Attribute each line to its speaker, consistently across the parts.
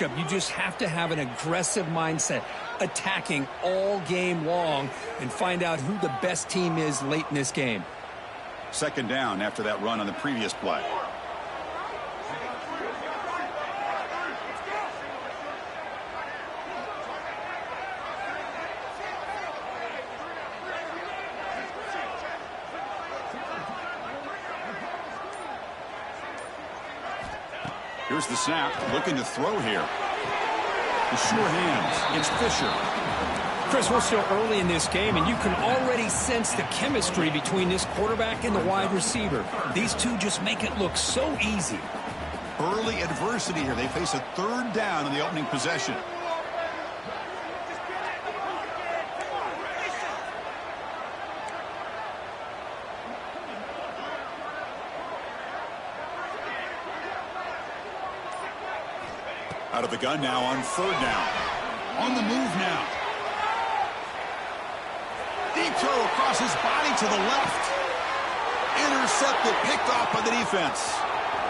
Speaker 1: You just have to have an aggressive mindset, attacking all game long, and find out who the best team is late in this game.
Speaker 2: Second down after that run on the previous play. Here's the snap, looking to throw here. The sure hands, it's Fisher.
Speaker 1: Chris, we're still early in this game, and you can already sense the chemistry between this quarterback and the wide receiver. These two just make it look so easy.
Speaker 2: Early adversity here. They face a third down in the opening possession. Out of the gun now on third down. On the move now. Deep throw across his body to the left. Intercepted, picked off by the defense.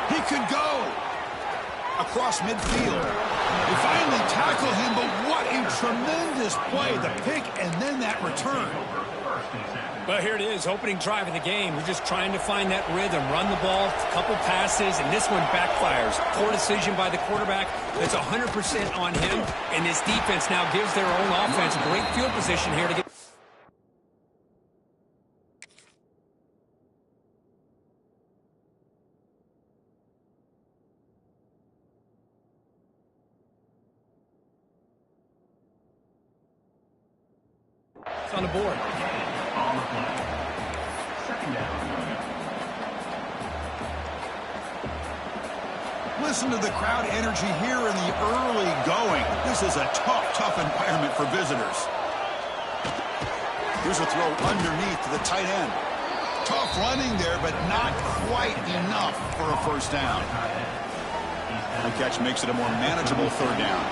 Speaker 2: He could go across midfield. They finally tackle him, but what a tremendous play. The pick and then that return.
Speaker 1: But here it is, opening drive of the game. We're just trying to find that rhythm, run the ball, a couple passes, and this one backfires. Poor decision by the quarterback. That's 100% on him, and this defense now gives their own offense great field position here to get. It's on the board. On the play. Second down.
Speaker 2: Listen to the crowd energy here in the early going. This is a tough environment for visitors. Here's a throw underneath to the tight end. Tough running there, but not quite enough for a first down. The catch makes it a more manageable third down.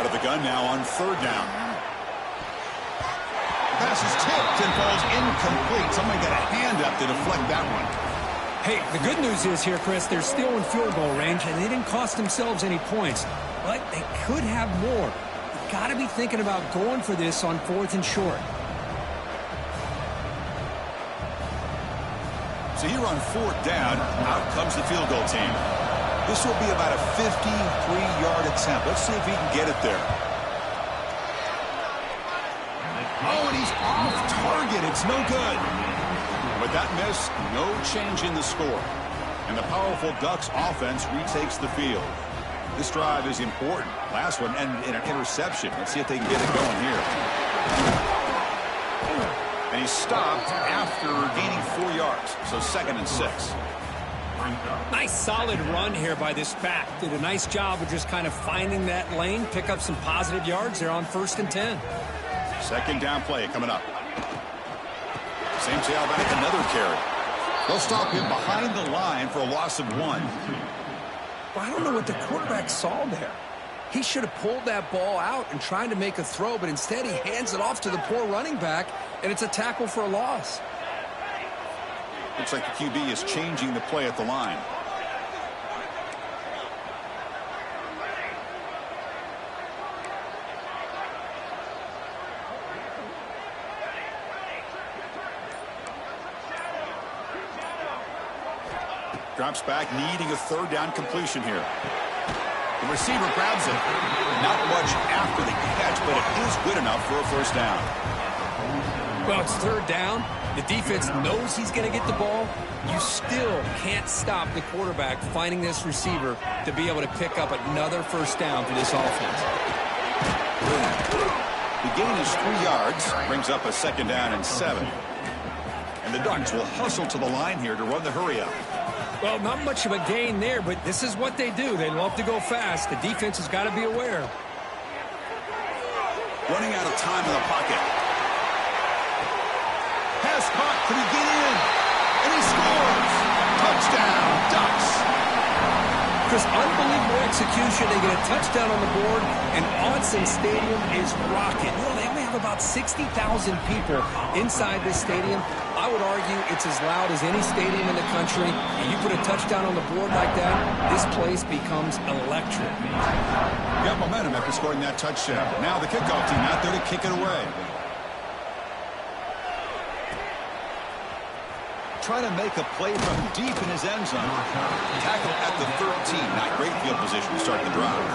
Speaker 2: Out of the gun now on third down. Pass is tipped and falls incomplete. Somebody got a hand up to deflect that one.
Speaker 1: Hey, the good news is here, Chris, they're still in field goal range, and they didn't cost themselves any points. But they could have more. You've got to be thinking about going for this on fourth and short.
Speaker 2: So here on fourth down, out comes the field goal team. This will be about a 53-yard attempt. Let's see if he can get it there. Oh, and he's off target. It's no good. With that miss, no change in the score. And the powerful Ducks offense retakes the field. This drive is important. Last one ended in an interception. Let's see if they can get it going here. And he stopped after gaining 4 yards. So 2nd and 6.
Speaker 1: Nice solid run here by this back. Did a nice job of just kind of finding that lane, pick up some positive yards there on 1st and 10.
Speaker 2: Second down play coming up. Same tailback, another carry. They'll stop him behind the line for a loss of 1.
Speaker 1: Well, I don't know what the quarterback saw there. He should have pulled that ball out and tried to make a throw, but instead he hands it off to the poor running back, and it's a tackle for a loss.
Speaker 2: Looks like the QB is changing the play at the line. Drops back, needing a third down completion here. The receiver grabs it. Not much after the catch, but it is good enough for a first down.
Speaker 1: Well, it's third down. The defense knows he's going to get the ball. You still can't stop the quarterback finding this receiver to be able to pick up another first down for this offense.
Speaker 2: The gain is 3 yards, brings up a 2nd down and 7. And the Ducks will hustle to the line here to run the hurry up.
Speaker 1: Well, not much of a gain there, but this is what they do. They love to go fast. The defense has got to be aware.
Speaker 2: Running out of time in the pocket. Pass caught. Can he get in? And he scores. Touchdown, Ducks.
Speaker 1: Chris, unbelievable execution. They get a touchdown on the board, and Autzen Stadium is rocking. You know, they only have about 60,000 people inside this stadium. I would argue it's as loud as any stadium in the country. And you put a touchdown on the board like that, this place becomes electric.
Speaker 2: Got momentum after scoring that touchdown. Now the kickoff team out there to kick it away. Trying to make a play from deep in his end zone. Tackle at the 13. Not great field position to start the drive.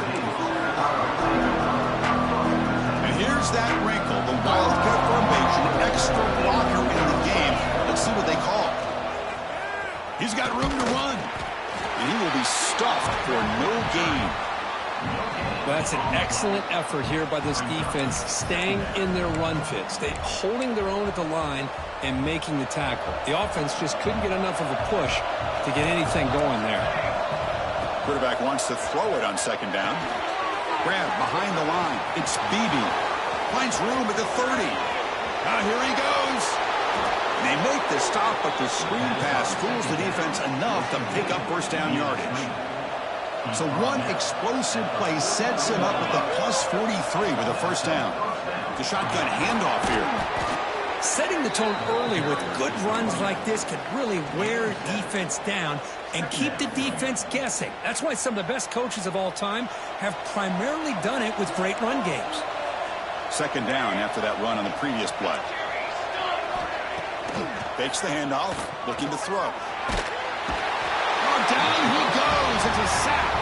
Speaker 2: And here's that wrinkle. The Wildcat formation. Extra blocker in the game. Let's see what they call. He's got room to run. And he will be stuffed for no gain.
Speaker 1: Well, that's an excellent effort here by this defense, staying in their run fit, holding their own at the line and making the tackle. The offense just couldn't get enough of a push to get anything going there.
Speaker 2: Quarterback wants to throw it on second down. Grab behind the line. It's Beebe. Finds room at the 30. Now here he goes. And they make the stop, but the screen pass fools the defense enough to pick up first down yardage. So one explosive play sets him up at the plus 43 with a first down. The shotgun handoff here.
Speaker 1: Setting the tone early with good runs like this can really wear defense down and keep the defense guessing. That's why some of the best coaches of all time have primarily done it with great run games.
Speaker 2: Second down after that run on the previous play. Fakes the handoff, looking to throw. Down he goes. It's a sack.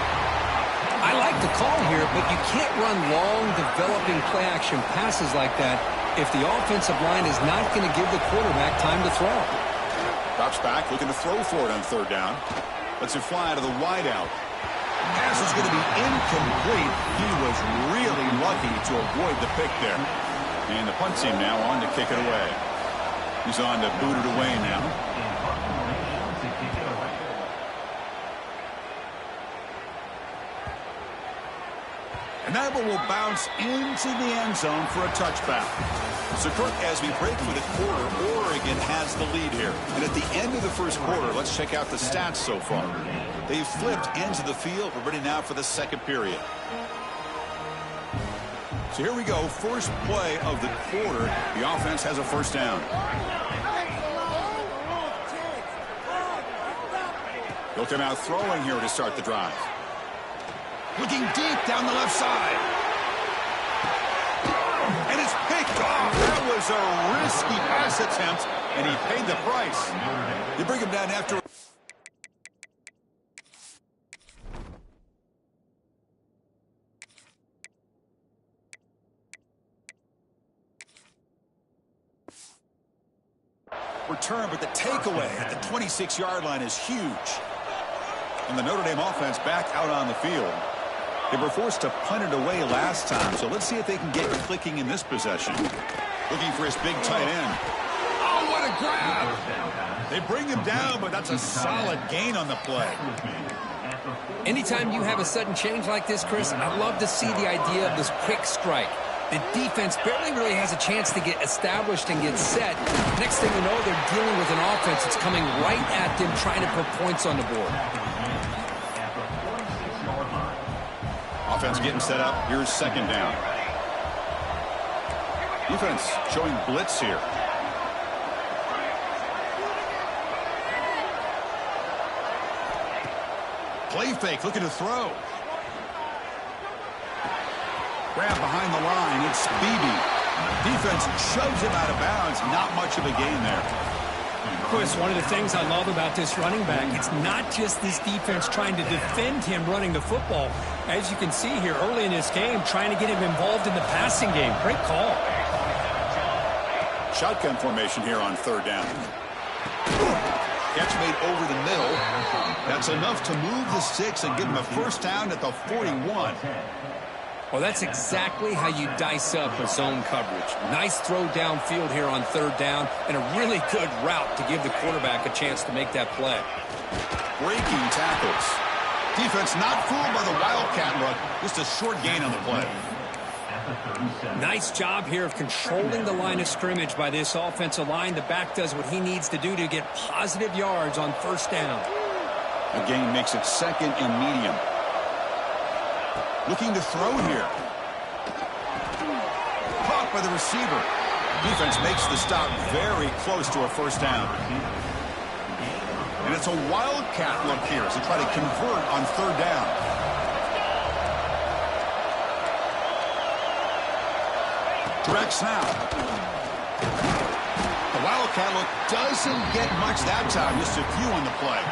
Speaker 1: I like the call here, but you can't run long, developing play-action passes like that if the offensive line is not going to give the quarterback time to throw.
Speaker 2: Drops back, looking to throw for it on third down. Lets it fly to the wideout. Pass is going to be incomplete. He was really lucky to avoid the pick there. And the punt team now on to kick it away. He's on to boot it away now. And that one will bounce into the end zone for a touchback. So, Kirk, as we break for the quarter, Oregon has the lead here. And at the end of the first quarter, let's check out the stats so far. They've flipped ends of the field. We're ready now for the second period. So here we go. First play of the quarter. The offense has a first down. He'll come out throwing here to start the drive. Looking deep down the left side. And it's picked off. That was a risky pass attempt, and he paid the price. They bring him down after. Return, but the takeaway at the 26-yard line is huge. And the Notre Dame offense back out on the field. They were forced to punt it away last time, so let's see if they can get clicking in this possession. Looking for his big tight end. Oh, what a grab! They bring him down, but that's a solid gain on the play.
Speaker 1: Anytime you have a sudden change like this, Chris, I love to see the idea of this quick strike. The defense barely really has a chance to get established and get set. Next thing you know, they're dealing with an offense that's coming right at them, trying to put points on the board.
Speaker 2: Offense getting set up. Here's second down. Defense showing blitz here. Play fake, looking to throw. Grab behind the line. It's Beebe. Defense shoves him out of bounds. Not much of a gain there.
Speaker 1: Chris, one of the things I love about this running back, it's not just this defense trying to defend him running the football. As you can see here early in this game, trying to get him involved in the passing game. Great call.
Speaker 2: Shotgun formation here on third down. Catch made over the middle. That's enough to move the sticks and give him a first down at the 41.
Speaker 1: Well, that's exactly how you dice up a zone coverage. Nice throw downfield here on third down, and a really good route to give the quarterback a chance to make that play.
Speaker 2: Breaking tackles. Defense not fooled by the Wildcat look. Just a short gain on the play.
Speaker 1: Nice job here of controlling the line of scrimmage by this offensive line. The back does what he needs to do to get positive yards on first down.
Speaker 2: The gain makes it second and medium. Looking to throw here. Caught by the receiver. Defense makes the stop very close to a first down. And it's a wildcat look here as they try to convert on third down. Direct snap. The wildcat look doesn't get much that time. Just a few on the play.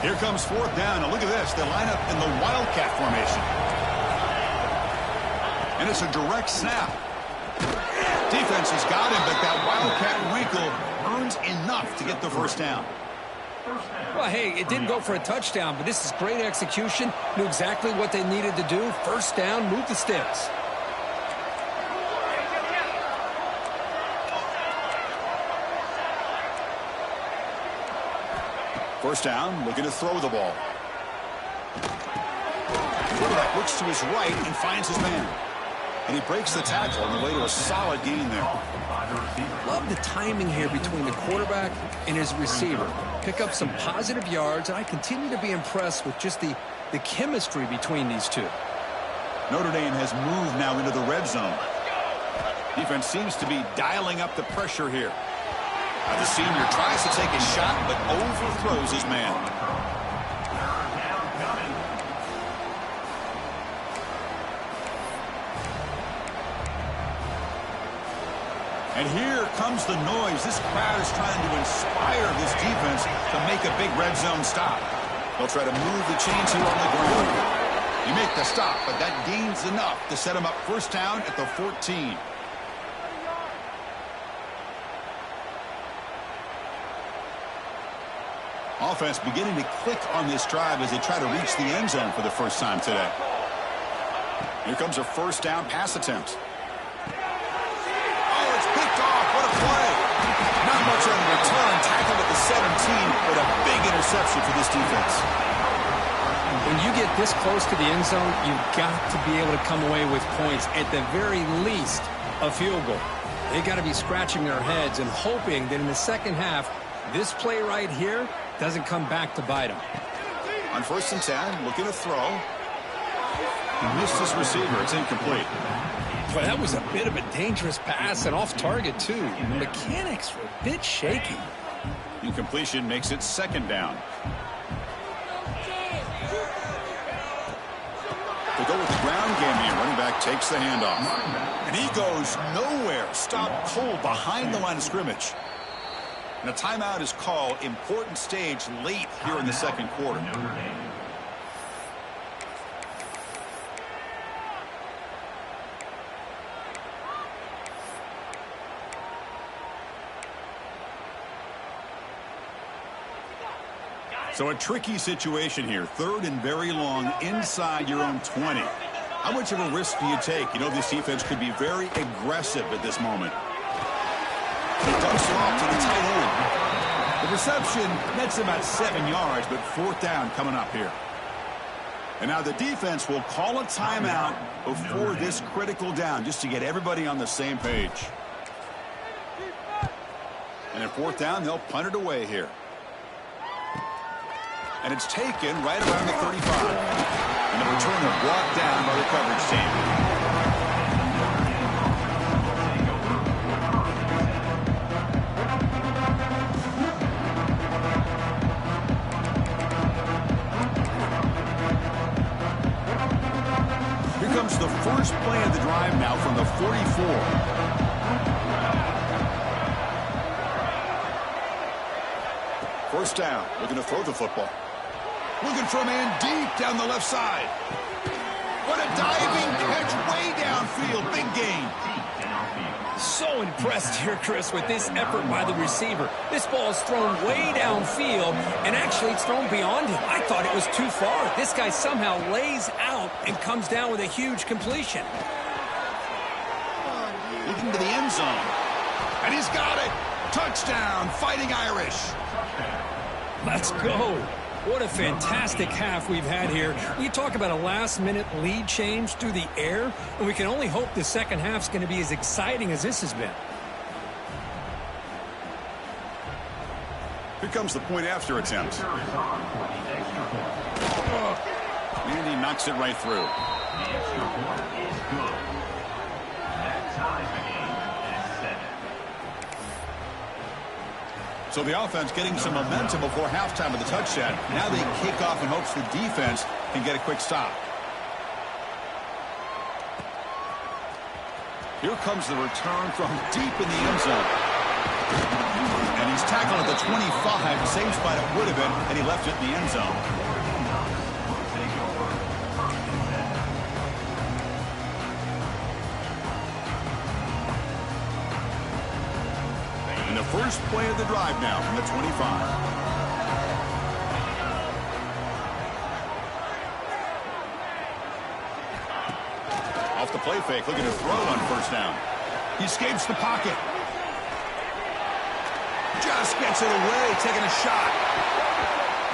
Speaker 2: Here comes fourth down, and look at this. They line up in the wildcat formation. And it's a direct snap. Defense has got him, but that wildcat wrinkle earns enough to get the first down.
Speaker 1: Well, hey, it didn't go for a touchdown, but this is great execution. Knew exactly what they needed to do. First down, move the sticks.
Speaker 2: First down, looking to throw the ball. Quarterback looks to his right and finds his man. And he breaks the tackle on the way to a solid gain there.
Speaker 1: Love the timing here between the quarterback and his receiver. Pick up some positive yards, and I continue to be impressed with just the chemistry between these two.
Speaker 2: Notre Dame has moved now into the red zone. Defense seems to be dialing up the pressure here. The senior tries to take a shot, but overthrows his man. And here comes the noise. This crowd is trying to inspire this defense to make a big red zone stop. They'll try to move the chains here on the ground. You make the stop, but that gains enough to set him up first down at the 14. Offense beginning to click on this drive as they try to reach the end zone for the first time today. Here comes a first down pass attempt. Oh, it's picked off. What a play. Not much on the return. Tackled at the 17, but a big interception for this defense.
Speaker 1: When you get this close to the end zone, you've got to be able to come away with points. At the very least, a field goal. They've got to be scratching their heads and hoping that in the second half, this play right here doesn't come back to bite him.
Speaker 2: On first and 10, looking to throw. He missed his receiver. It's incomplete.
Speaker 1: Well, that was a bit of a dangerous pass and off target, too. The mechanics were a bit shaky.
Speaker 2: Incompletion makes it second down. They go with the ground game here. Running back takes the handoff. And he goes nowhere. Stopped cold behind the line of scrimmage. And a timeout is called. Important stage late here in the second quarter. So a tricky situation here. Third and very long inside your own 20. How much of a risk do you take? You know this defense could be very aggressive at this moment. He dumps it off to the tight end. The reception nets him at 7 yards, but fourth down coming up here. And now the defense will call a timeout before this critical down, just to get everybody on the same page. And at fourth down, they'll punt it away here. And it's taken right around the 35. And the returner brought down by the coverage team. Here comes the first play of the drive now from the 44. First down, looking to throw the football. Looking for a man deep down the left side. What a diving catch way downfield. Big gain.
Speaker 1: So impressed here, Chris, with this effort by the receiver. This ball is thrown way downfield, and actually it's thrown beyond him. I thought it was too far. This guy somehow lays out and comes down with a huge completion.
Speaker 2: Looking to the end zone. And he's got it. Touchdown, Fighting Irish.
Speaker 1: Let's go. What a fantastic half we've had here. You talk about a last-minute lead change through the air, and we can only hope the second half's going to be as exciting as this has been.
Speaker 2: Here comes the point after attempt. And he knocks it right through.
Speaker 3: The extra point is good. That ties the game at 7.
Speaker 2: So the offense getting some momentum before halftime with the touchdown. Now they kick off in hopes the defense can get a quick stop. Here comes the return from deep in the end zone. And he's tackled at the 25. Same spot it would have been, and he left it in the end zone. And the first play of the drive now from the 25. Off the play fake, looking to throw on first down. He escapes the pocket. Just gets it away, taking a shot.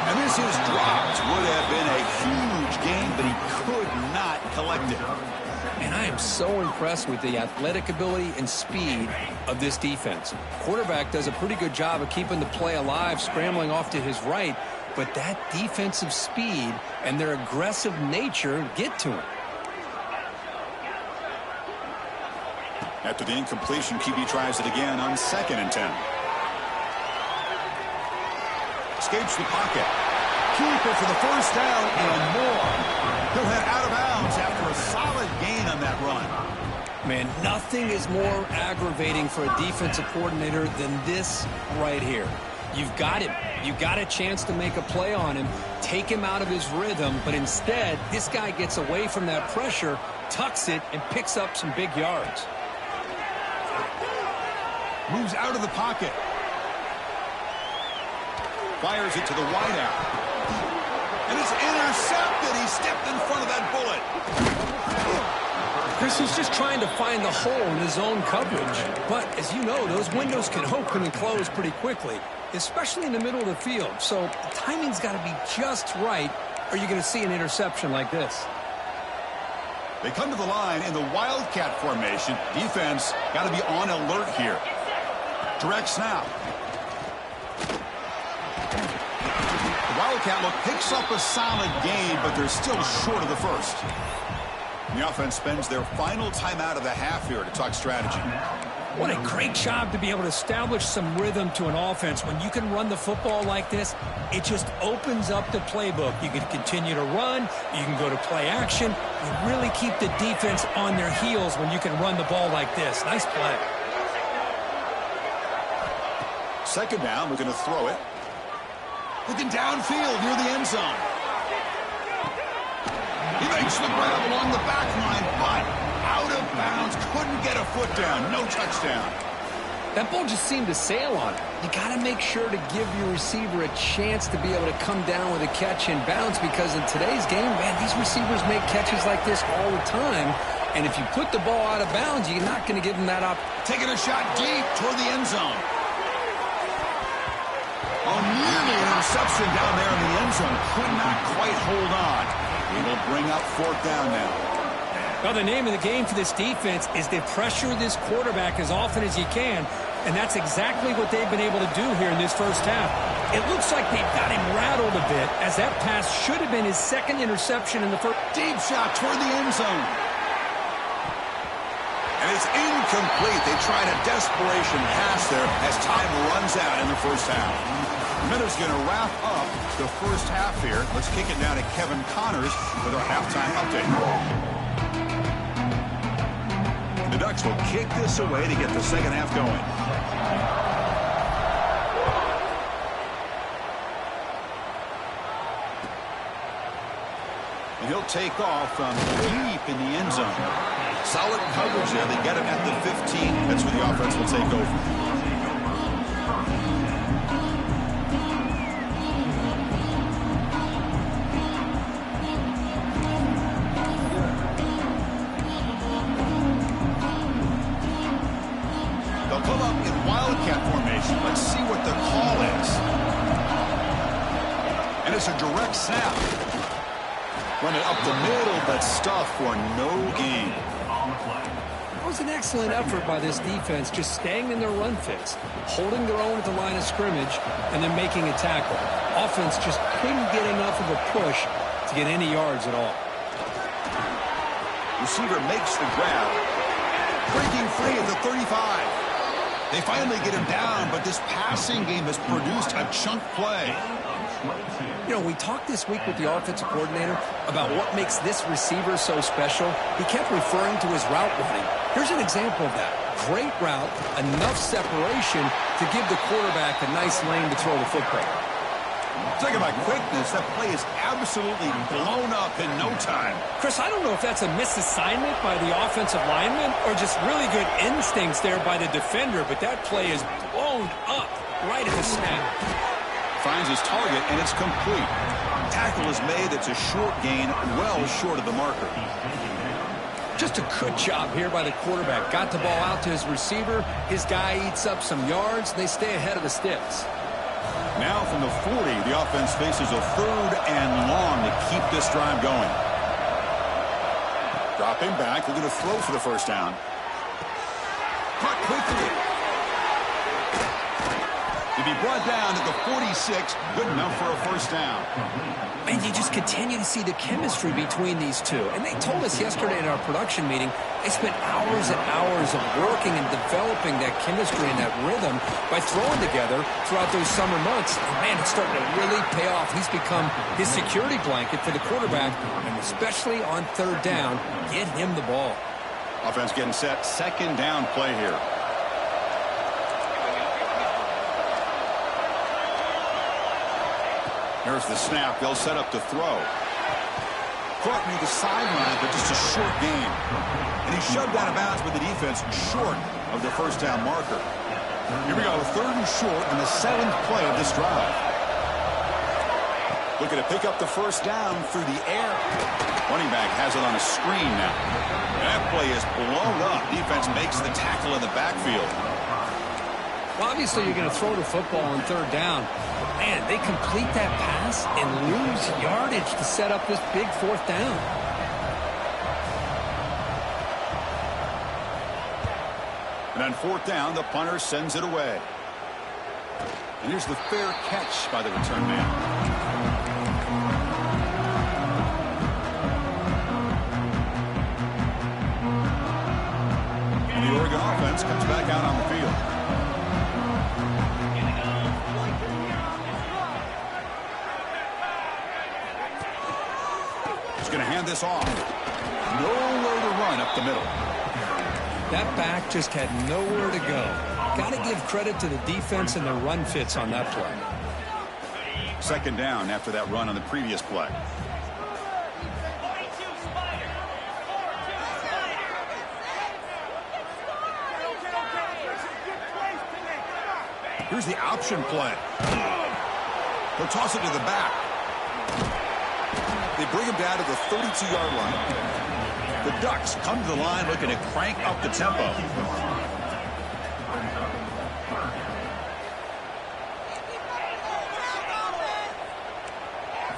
Speaker 2: And this is dropped. Would have been a huge gain, but he could not collect it.
Speaker 1: And I am so impressed with the athletic ability and speed of this defense. Quarterback does a pretty good job of keeping the play alive, scrambling off to his right, but that defensive speed and their aggressive nature get to him.
Speaker 2: After the incompletion, QB tries it again on 2nd and 10. Escapes the pocket. Keeper for the first down and more. He'll head out of bounds after a solid gain on that run.
Speaker 1: Man, nothing is more aggravating for a defensive coordinator than this right here. You've got him. You've got a chance to make a play on him, take him out of his rhythm, but instead, this guy gets away from that pressure, tucks it, and picks up some big yards.
Speaker 2: Moves out of the pocket. Fires it to the wideout. And it's intercepted. He stepped in front of that bullet.
Speaker 1: Chris, he's just trying to find the hole in his own coverage. But, as you know, those windows can open and close pretty quickly, especially in the middle of the field. So the timing's got to be just right, or you're going to see an interception like this.
Speaker 2: They come to the line in the Wildcat formation. Defense got to be on alert here. Direct snap. The Wildcat look picks up a solid gain, but they're still short of the first. And the offense spends their final timeout of the half here to talk strategy.
Speaker 1: What a great job to be able to establish some rhythm to an offense. When you can run the football like this, it just opens up the playbook. You can continue to run. You can go to play action. You really keep the defense on their heels when you can run the ball like this. Nice play.
Speaker 2: 2nd down, we're going to throw it. Looking downfield near the end zone. He makes the grab along the back line, but out of bounds. Couldn't get a foot down. No touchdown.
Speaker 1: That ball just seemed to sail on it. You got to make sure to give your receiver a chance to be able to come down with a catch and bounce, because in today's game, man, these receivers make catches like this all the time. And if you put the ball out of bounds, you're not going to give them that up.
Speaker 2: Taking a shot deep toward the end zone. Oh, nearly an interception down there in the end zone. Could not quite hold on. It'll bring up 4th down now.
Speaker 1: Well, the name of the game for this defense is to pressure this quarterback as often as you can, and that's exactly what they've been able to do here in this first half. It looks like they've got him rattled a bit, as that pass should have been his 2nd interception in the first.
Speaker 2: Deep shot toward the end zone. And it's incomplete. They tried a desperation pass there as time runs out in the first half. Minutes going to wrap up the first half here. Let's kick it down to Kevin Connors with our halftime update. The Ducks will kick this away to get the second half going. And he'll take off from deep in the end zone. Solid coverage there. They get him at the 15. That's where the offense will take over. Come up in Wildcat formation. Let's see what the call is. And it's a snap. Run it up the middle, but stuff for no gain.
Speaker 1: It was an excellent effort by this defense, just staying in their run fits, holding their own at the line of scrimmage, and then making a tackle. Offense just couldn't get enough of a push to get any yards at all.
Speaker 2: Receiver makes the grab. Breaking free at the 35. They finally get him down, but this passing game has produced a chunk play.
Speaker 1: You know, we talked this week with the offensive coordinator about what makes this receiver so special. He kept referring to his route running. Here's an example of that. Great route, enough separation to give the quarterback a nice lane to throw the football.
Speaker 2: Talking about quickness, that play is absolutely blown up in no time.
Speaker 1: Chris, I don't know if that's a misassignment by the offensive lineman or just really good instincts there by the defender, but that play is blown up right at the snap.
Speaker 2: Finds his target, and it's complete. Tackle is made. It's a short gain, well short of the marker.
Speaker 1: Just a good job here by the quarterback. Got the ball out to his receiver. His guy eats up some yards. They stay ahead of the sticks.
Speaker 2: Now from the 40, the offense faces a 3rd and long to keep this drive going. Dropping back, they're going to throw for the first down. Caught quickly. To be brought down at the 46, good enough for a first down.
Speaker 1: And you just continue to see the chemistry between these two. And they told us yesterday in our production meeting, they spent hours and hours of working and developing that chemistry and that rhythm by throwing together throughout those summer months. And man, it's starting to really pay off. He's become his security blanket for the quarterback, and especially on 3rd down, get him the ball.
Speaker 2: Offense getting set, 2nd down play here. Here's the snap. They'll set up to throw. Caught near the sideline, but just a short gain. And he shoved out of bounds with the defense short of the first down marker. Here we go, 3rd and short in the 7th play of this drive. Looking to pick up the first down through the air. Running back has it on a screen now. And that play is blown up. Defense makes the tackle in the backfield.
Speaker 1: Well, obviously, you're going to throw the football on 3rd down. But, man, they complete that pass and lose yardage to set up this big 4th down.
Speaker 2: And on 4th down, the punter sends it away. And here's the fair catch by the return man. And the Oregon offense comes back out on the field. Going to hand this off. Nowhere to run up the middle.
Speaker 1: That back just had nowhere to go. Got to give credit to the defense and the run fits on that play.
Speaker 2: 2nd down after that run on the previous play. Here's the option play. They'll toss it to the back. They bring him down to the 32-yard line. The Ducks come to the line looking to crank up the tempo.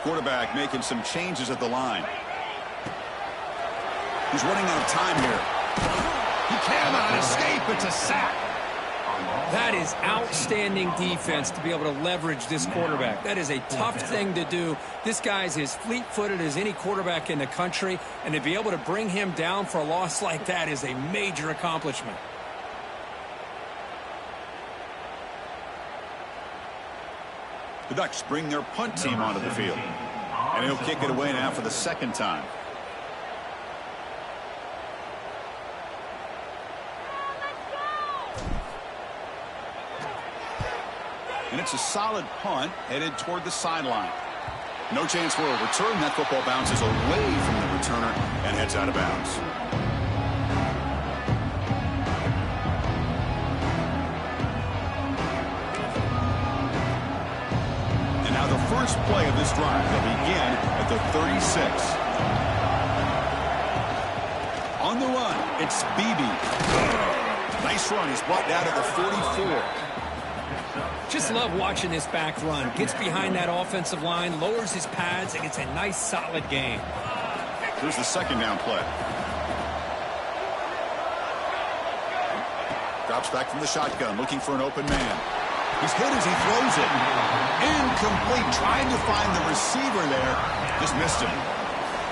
Speaker 2: Quarterback making some changes at the line. He's running out of time here. He cannot escape. It's a sack.
Speaker 1: That is outstanding defense to be able to leverage this quarterback. That is a tough thing to do. This guy's as fleet-footed as any quarterback in the country, and to be able to bring him down for a loss like that is a major accomplishment.
Speaker 2: The Ducks bring their punt team onto the field. And he'll kick it away now for the 2nd time. And it's a solid punt headed toward the sideline. No chance for a return. That football bounces away from the returner and heads out of bounds. And now the first play of this drive will begin at the 36. On the run, it's Beebe. Nice run. He's brought down at the 44.
Speaker 1: Just love watching this back run. Gets behind that offensive line, lowers his pads, and it's a nice, solid game.
Speaker 2: Here's the second down play. Drops back from the shotgun, looking for an open man. He's hit as he throws it. Incomplete. Trying to find the receiver there. Just missed him.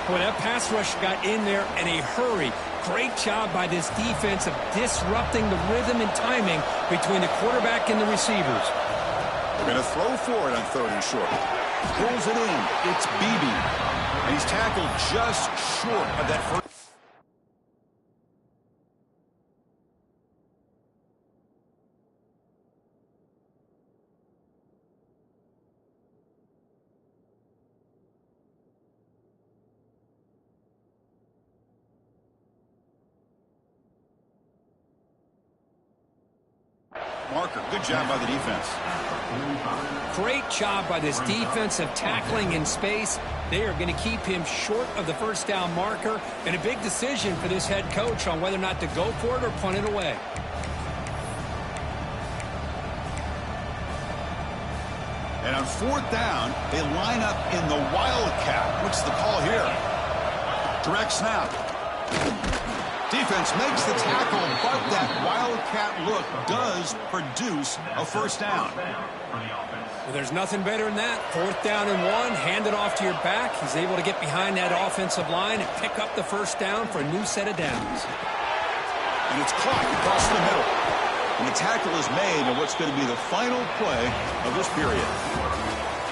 Speaker 1: Boy, that pass rush got in there in a hurry. Great job by this defense of disrupting the rhythm and timing between the quarterback and the receivers.
Speaker 2: They're going to throw for it on 3rd and short. Pulls it in. It's Beebe. And he's tackled just short of that first. Marker, good job by the defense.
Speaker 1: Great job by this defense of tackling in space. They are going to keep him short of the first down marker, and a big decision for this head coach on whether or not to go for it or punt it away.
Speaker 2: And on 4th down, they line up in the Wildcat. What's the call here? Direct snap. Defense makes the tackle, but that Wildcat look does produce a first down.
Speaker 1: Well, there's nothing better than that. 4th down and 1, hand it off to your back. He's able to get behind that offensive line and pick up the first down for a new set of downs.
Speaker 2: And it's caught across the middle. And the tackle is made on what's going to be the final play of this period.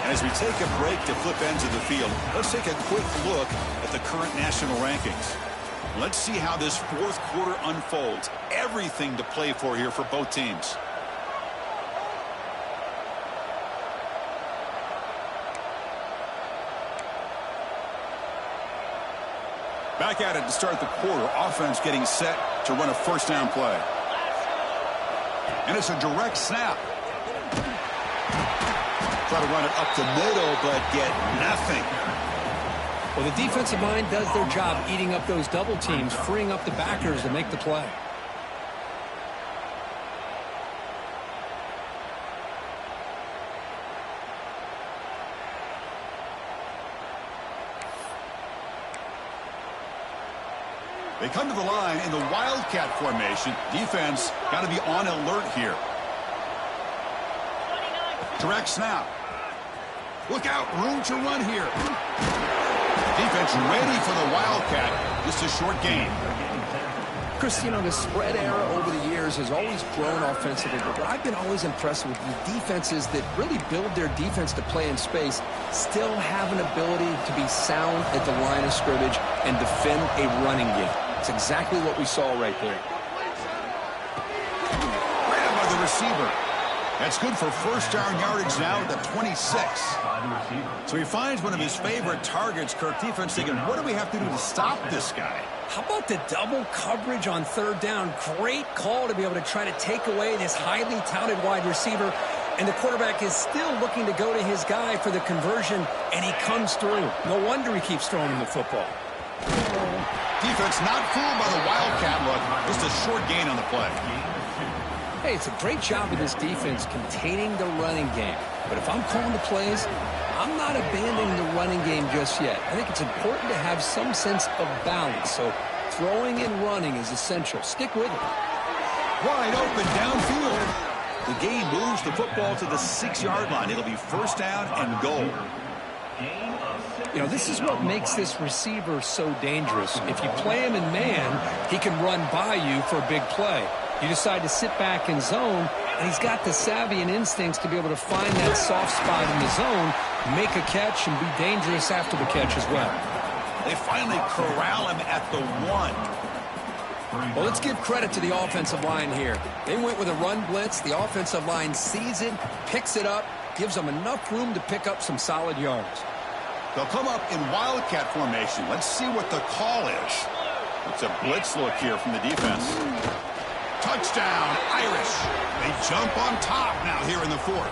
Speaker 2: And as we take a break to flip ends of the field, let's take a quick look at the current national rankings. Let's see how this 4th quarter unfolds. Everything to play for here for both teams. Back at it to start the quarter. Offense getting set to run a first down play. And it's a direct snap. Try to run it up the middle, but get nothing.
Speaker 1: Well, the defensive line does their job eating up those double teams, freeing up the backers to make the play.
Speaker 2: They come to the line in the Wildcat formation. Defense got to be on alert here. Direct snap. Look out, room to run here. Defense ready for the Wildcat. Just a short gain.
Speaker 4: Chris, you know, the spread era over the years has always grown offensively, but what I've been always impressed with the defenses that really build their defense to play in space still have an ability to be sound at the line of scrimmage and defend a running game. It's exactly what we saw right there.
Speaker 2: Right by the receiver. That's good for first down yardage now at the 26. So he finds one of his favorite targets. Kirk, defense thinking, what do we have to do to stop this guy?
Speaker 1: How about the double coverage on 3rd down? Great call to be able to try to take away this highly touted wide receiver. And the quarterback is still looking to go to his guy for the conversion, and he comes through. No wonder he keeps throwing him the football.
Speaker 2: Defense not fooled by the Wildcat look. Just a short gain on the play.
Speaker 1: Hey, it's a great job of this defense containing the running game. But if I'm calling the plays, I'm not abandoning the running game just yet. I think it's important to have some sense of balance. So throwing and running is essential. Stick with it.
Speaker 2: Wide open downfield. The game moves the football to the 6-yard line. It'll be first down and goal.
Speaker 1: You know, this is what makes this receiver so dangerous. If you play him in man, he can run by you for a big play. You decide to sit back in zone, and he's got the savvy and instincts to be able to find that soft spot in the zone, make a catch, and be dangerous after the catch as well.
Speaker 2: They finally corral him at the 1.
Speaker 1: Well, let's give credit to the offensive line here. They went with a run blitz. The offensive line sees it, picks it up, gives them enough room to pick up some solid yards.
Speaker 2: They'll come up in Wildcat formation. Let's see what the call is. It's a blitz look here from the defense. Touchdown, Irish. They jump on top now here in the 4th.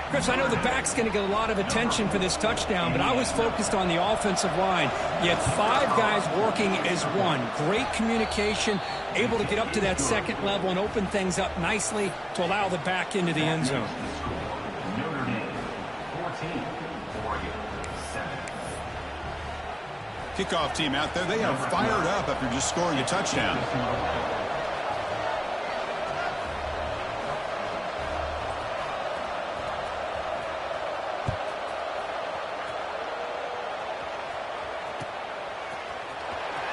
Speaker 1: Chris, I know the back's going to get a lot of attention for this touchdown, but I was focused on the offensive line. You had 5 guys working as one. Great communication, able to get up to that second level and open things up nicely to allow the back into the end zone.
Speaker 3: Notre Dame, 14, Oregon, 7.
Speaker 2: Kickoff team out there. They are fired up after just scoring a touchdown.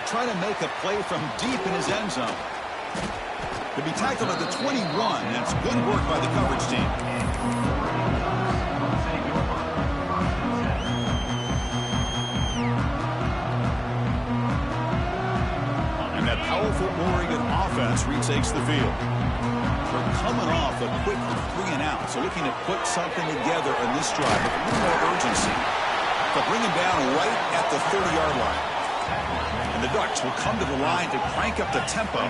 Speaker 2: Trying to make a play from deep in his end zone. To be tackled at the 21. That's good work by the coverage team. And that powerful Oregon offense retakes the field. They're coming off a quick 3 and out, so looking to put something together in this drive with a little more urgency. But bring him down right at the 30-yard line. And the Ducks will come to the line to crank up the tempo.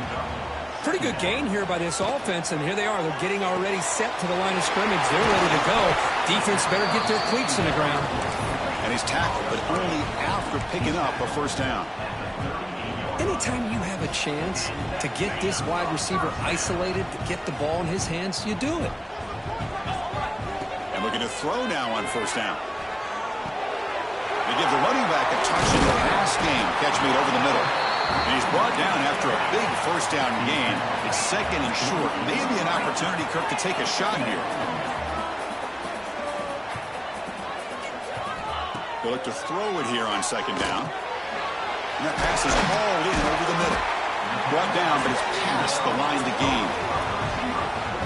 Speaker 1: Pretty good gain here by this offense, and here they are. They're getting already set to the line of scrimmage. They're ready to go. Defense better get their cleats in the ground.
Speaker 2: And he's tackled, but only after picking up a first down.
Speaker 4: Anytime you have a chance to get this wide receiver isolated, to get the ball in his hands, you do it.
Speaker 2: And looking to throw now on first down. They give the running back a touch in the pass game. Catch made over the middle. And he's brought down after a big first down gain. It's second and short. Maybe an opportunity, Kirk, to take a shot here. They look to throw it here on second down. And that pass is hauled in over the middle. Brought down, but it's past the line to gain.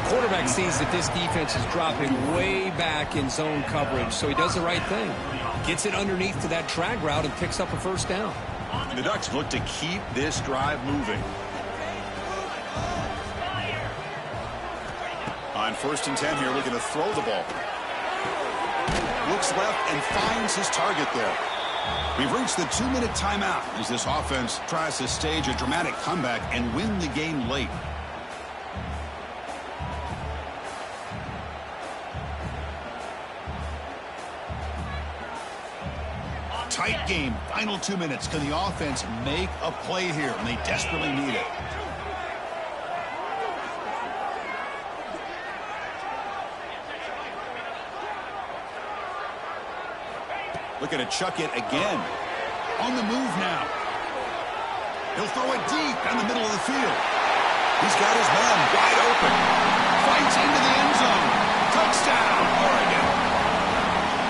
Speaker 1: Quarterback sees that this defense is dropping way back in zone coverage, so he does the right thing. Gets it underneath to that drag route and picks up a first down.
Speaker 2: And the Ducks look to keep this drive moving. On first and 10 here, looking to throw the ball. Looks left and finds his target there. We've reached the 2-minute timeout as this offense tries to stage a dramatic comeback and win the game late. Tight game, final 2 minutes. Can the offense make a play here? And they desperately need it. Looking to chuck it again. On the move now. He'll throw it deep in the middle of the field. He's got his man wide open. Fights into the end zone. Touchdown, Oregon.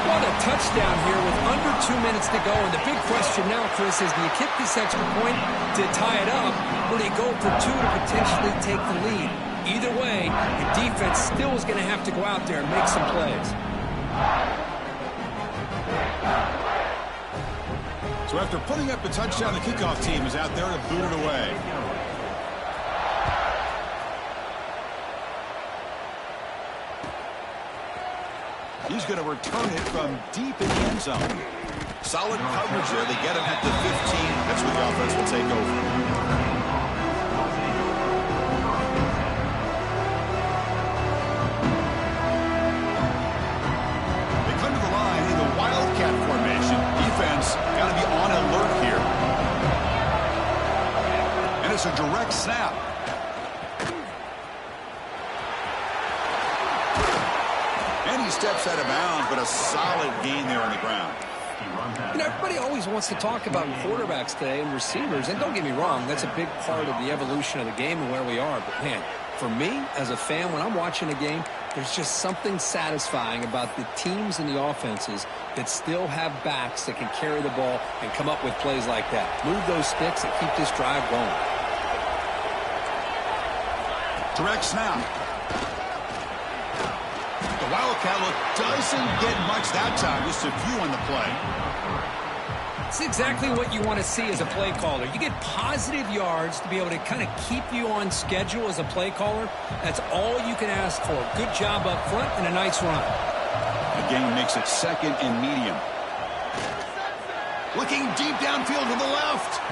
Speaker 1: What a touchdown here with under 2 minutes to go. And the big question now, Chris, is do you kick this extra point to tie it up, or do you go for 2 to potentially take the lead? Either way, the defense still is going to have to go out there and make some plays.
Speaker 2: So after putting up a touchdown, the kickoff team is out there to boot it away. He's going to return it from deep in the end zone. Solid coverage there. They get him at the 15. That's where the offense will take over. They come to the line in the Wildcat formation. Defense got to be on alert here. And it's a direct snap. And he steps out of bounds, but a solid gain there on the ground.
Speaker 4: You know, everybody always wants to talk about quarterbacks today and receivers, and don't get me wrong, that's a big part of the evolution of the game and where we are. But, man, for me, as a fan, when I'm watching a game, there's just something satisfying about the teams and the offenses that still have backs that can carry the ball and come up with plays like that. Move those sticks and keep this drive going.
Speaker 2: Direct snap. The Wildcat look doesn't get much that time, just a few on the play.
Speaker 1: It's exactly what you want to see as a play caller. You get positive yards to be able to kind of keep you on schedule as a play caller. That's all you can ask for. Good job up front and a nice run.
Speaker 2: The game makes it second and medium. Looking deep downfield to the left.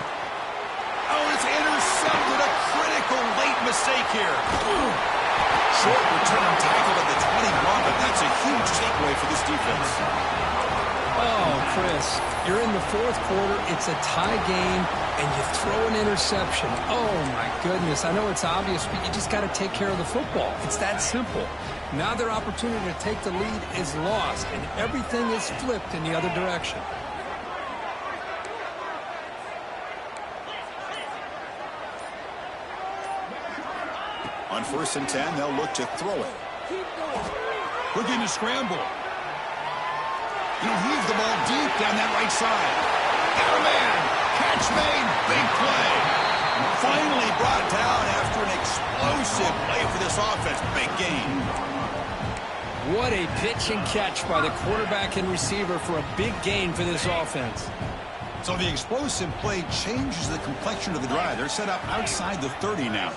Speaker 2: Oh, it's intercepted. A critical late mistake here. Short return tackle at the 21, but that's a huge takeaway for this defense.
Speaker 1: Oh, Chris, you're in the fourth quarter. It's a tie game, and you throw an interception. Oh, my goodness. I know it's obvious, but you just got to take care of the football. It's that simple. Now their opportunity to take the lead is lost, and everything is flipped in the other direction.
Speaker 2: On 1st and 10, they'll look to throw it. Looking to scramble. He'll heave the ball deep down that right side. Got a man. Catch made. Big play. Finally brought down after an explosive play for this offense. Big gain.
Speaker 1: What a pitch and catch by the quarterback and receiver for a big gain for this offense.
Speaker 2: So the explosive play changes the complexion of the drive. They're set up outside the 30 now.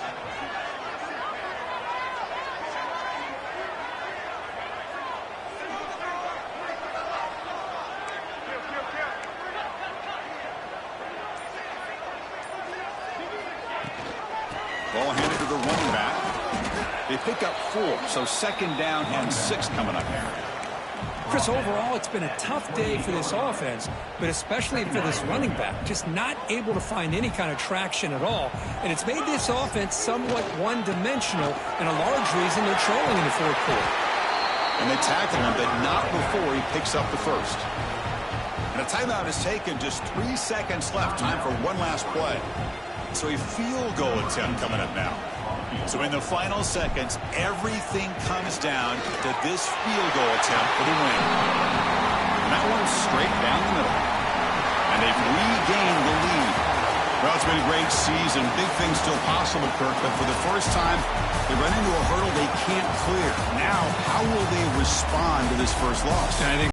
Speaker 2: Ball handed to the running back. They pick up 4, so 2nd down and 6 coming up here.
Speaker 1: Chris, overall, it's been a tough day for this offense, but especially for this running back. Just not able to find any kind of traction at all. And it's made this offense somewhat one-dimensional, and a large reason they're trailing in the fourth quarter.
Speaker 2: And they tackle him, but not before he picks up the first. And a timeout is taken. Just 3 seconds left. Time for one last play. So a field goal attempt coming up now. So in the final seconds, everything comes down to this field goal attempt for the win. And that one's straight down the middle. And they've regained the lead. Well, it's been a great season. Big things still possible, Kirk, but for the first time, they run into a hurdle they can't clear. Now, how will they respond to this first loss?
Speaker 1: And I think